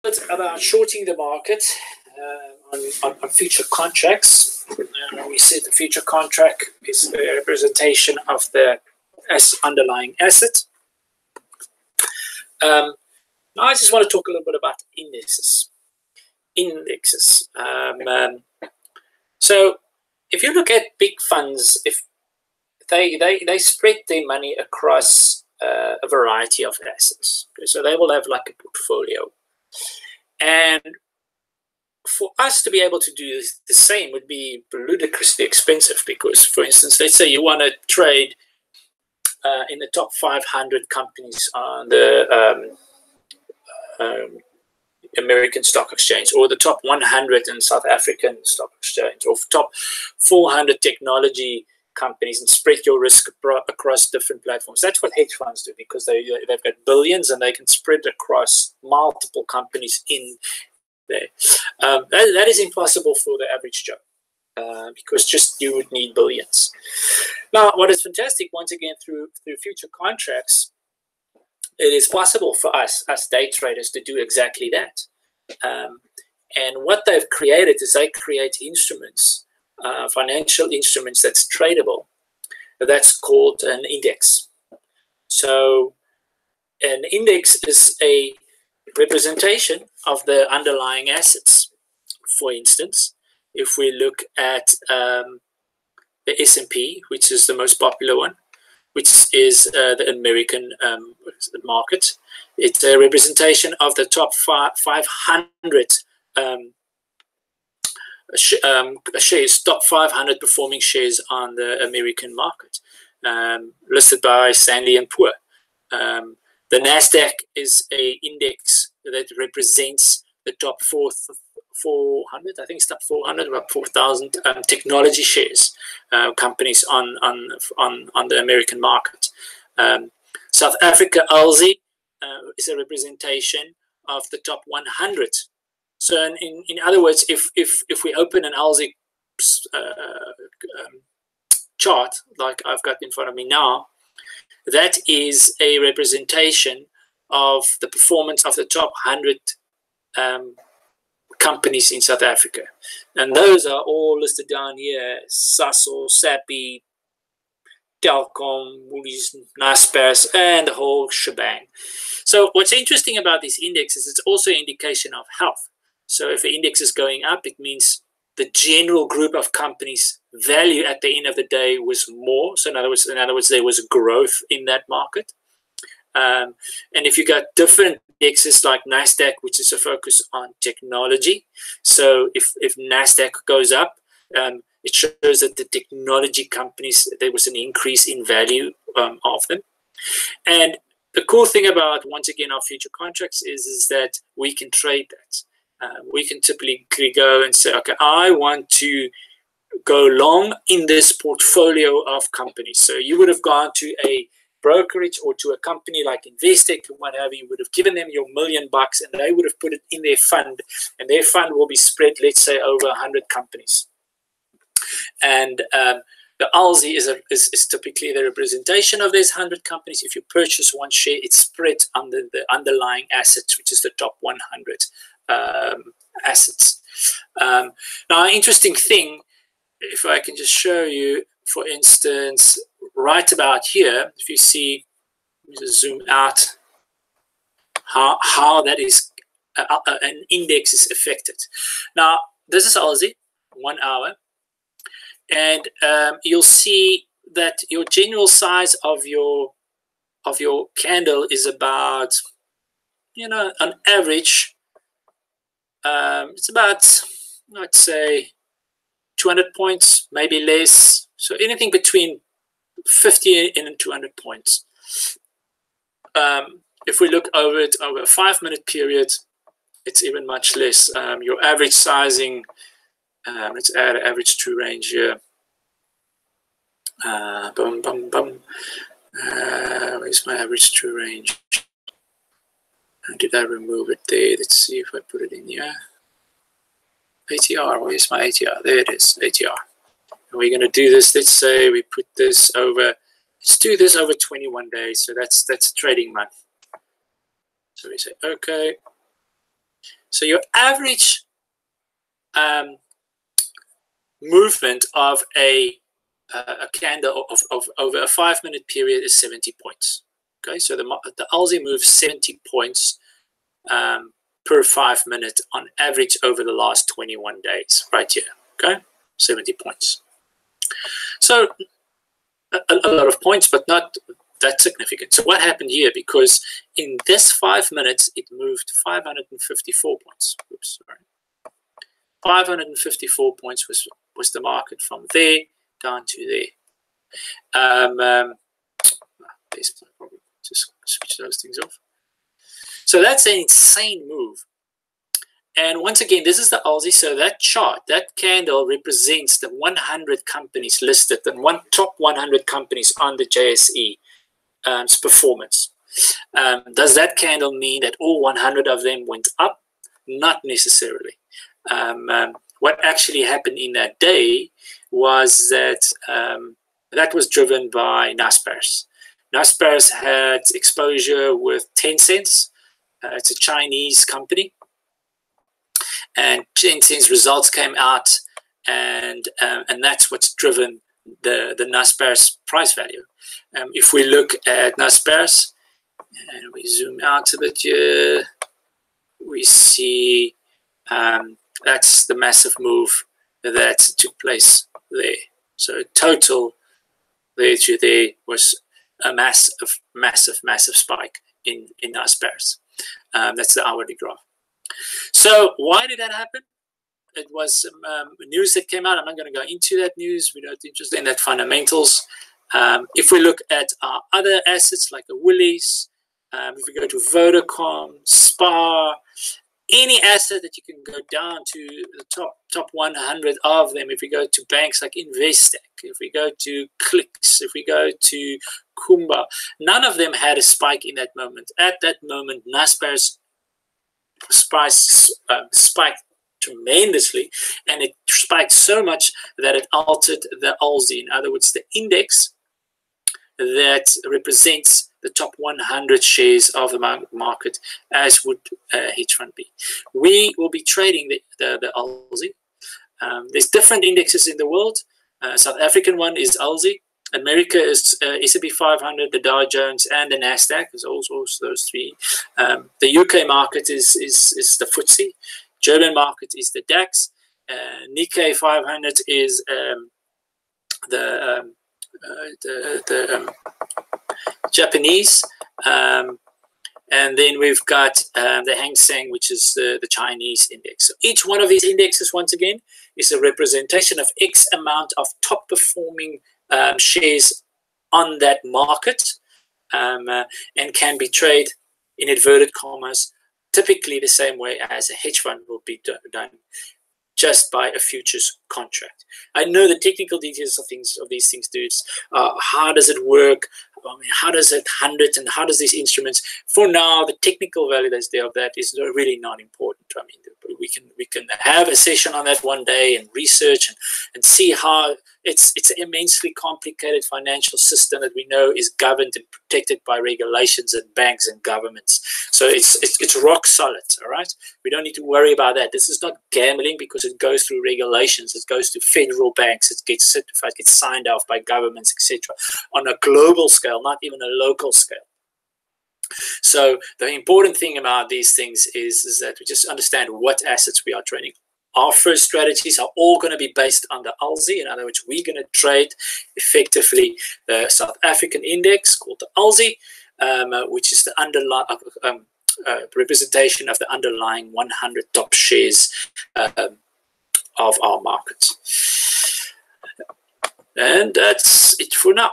about shorting the market on future contracts. We said the future contract is a representation of the underlying asset. Now I just want to talk a little bit about indexes. So if you look at big funds, if they spread their money across a variety of assets. Okay, so they will have like a portfolio. And for us to be able to do the same would be ludicrously expensive because, for instance, let's say you want to trade in the top 500 companies on the American Stock Exchange, or the top 100 in South African Stock Exchange, or top 400 technology companies, and spread your risk across different platforms. That's what hedge funds do, because they've got billions and they can spread across multiple companies in there. That is impossible for the average Joe, because just you would need billions. Now, what is fantastic, once again, through future contracts, it is possible for us day traders to do exactly that. And what they've created is they create instruments, financial instruments that's tradable. That's called an index. So an index is a representation of the underlying assets. For instance, if we look at the S&P, which is the most popular one, which is the American market, it's a representation of the top 500 shares, top 500 performing shares on the American market, listed by Stanley & Poor. The NASDAQ is a index that represents the top 400, I think it's top 400, about 4,000 technology shares, companies on the American market. South Africa ALSI is a representation of the top 100. So in other words, if we open an ALSI chart like I've got in front of me now, that is a representation of the performance of the top 100 companies in South Africa. And those are all listed down here: Sasol, Sappi, Telkom, Woolies, Naspers, and the whole shebang. So what's interesting about this index is it's also an indication of health. So if the index is going up, it means the general group of companies' value at the end of the day was more. So in other words, there was growth in that market. And if you got different indexes like NASDAQ, which is a focus on technology, so if NASDAQ goes up, it shows that the technology companies, there was an increase in value of them. And the cool thing about, once again, our future contracts is that we can trade that. We can typically go and say, okay, I want to go long in this portfolio of companies. So you would have gone to a brokerage or to a company like Investec or what have you, would have given them your $1 million and they would have put it in their fund, and their fund will be spread, let's say, over 100 companies. And the ALSI is typically the representation of these 100 companies. If you purchase one share, it's spread under the underlying assets, which is the top 100 assets. Now, an interesting thing, if I can just show you, for instance, right about here, if you see, let me just zoom out, how that is, an index is affected. Now, this is ALSI, 1 hour, and you'll see that your general size of your candle is about, on average, it's about, let's say, 200 points, maybe less. So anything between 50 and 200 points. If we look over it over a 5-minute period, it's even much less. Your average sizing, let's add an average true range here. Where's my average true range? Did I remove it there? Let's see if I put it in here. ATR, where's my ATR? There it is, ATR. And we're going to do this, let's say we put this over, let's do this over 21 days. So that's trading month. So we say, okay. So your average movement of a candle of over a 5-minute period is 70 points. Okay, so the ALSI moves 70 points per 5 minutes on average over the last 21 days, right here. Okay, 70 points. So a lot of points, but not that significant. So what happened here? Because in this 5 minutes, it moved 554 points. Oops, sorry. 554 points was the market from there down to there. Just switch those things off. So that's an insane move. And once again, this is the ALSI. So that chart, that candle represents the 100 companies listed, the top 100 companies on the JSE's performance. Does that candle mean that all 100 of them went up? Not necessarily. What actually happened in that day was that that was driven by Naspers. Naspers had exposure with Tencent. It's a Chinese company. And Tencent's results came out, and that's what's driven the Naspers price value. If we look at Naspers, and we zoom out a bit here, we see that's the massive move that took place there. So total there to there was a massive spike in Naspers. That's the hourly graph. So why did that happen? It was news that came out. I'm not going to go into that news. We're not interested in that fundamentals. If we look at our other assets like the Woolies, if we go to Vodacom, Spar, any asset that you can go down to the top 100 of them, if we go to banks like Investec, if we go to Clicks, if we go to Kumba, none of them had a spike in that moment. At that moment, Naspers price spiked tremendously, and it spiked so much that it altered the ALSI. In other words, the index that represents the top 100 shares of the market, as would hedge fund be. We will be trading the ALSI. There's different indexes in the world. South African one is ALSI. America is S&P 500, the Dow Jones, and the Nasdaq. There's also those three. The UK market is the FTSE. German market is the DAX. Nikkei 500 is the Japanese. And then we've got the Hang Seng, which is the Chinese index. So each one of these indexes, once again, is a representation of X amount of top performing shares on that market, and can be traded in inverted commas, typically the same way as a hedge fund will be done, just by a futures contract. I know the technical details of these things, dudes. How does it work? How does it 100 and how does these instruments? For now, the technical value that's there of that is really not important. I mean, we can have a session on that one day and research and see how it's an immensely complicated financial system that we know is governed and protected by regulations and banks and governments. So it's rock solid. All right, we don't need to worry about that. This is not gambling because it goes through regulations. It goes to federal banks. It gets certified, gets signed off by governments, etc. On a global scale, not even a local scale. So the important thing about these things is that we just understand what assets we are trading. Our first strategies are all going to be based on the ALSI. In other words, we're going to trade effectively the South African index called the ALSI, which is the underlying representation of the underlying 100 top shares of our markets. And that's it for now.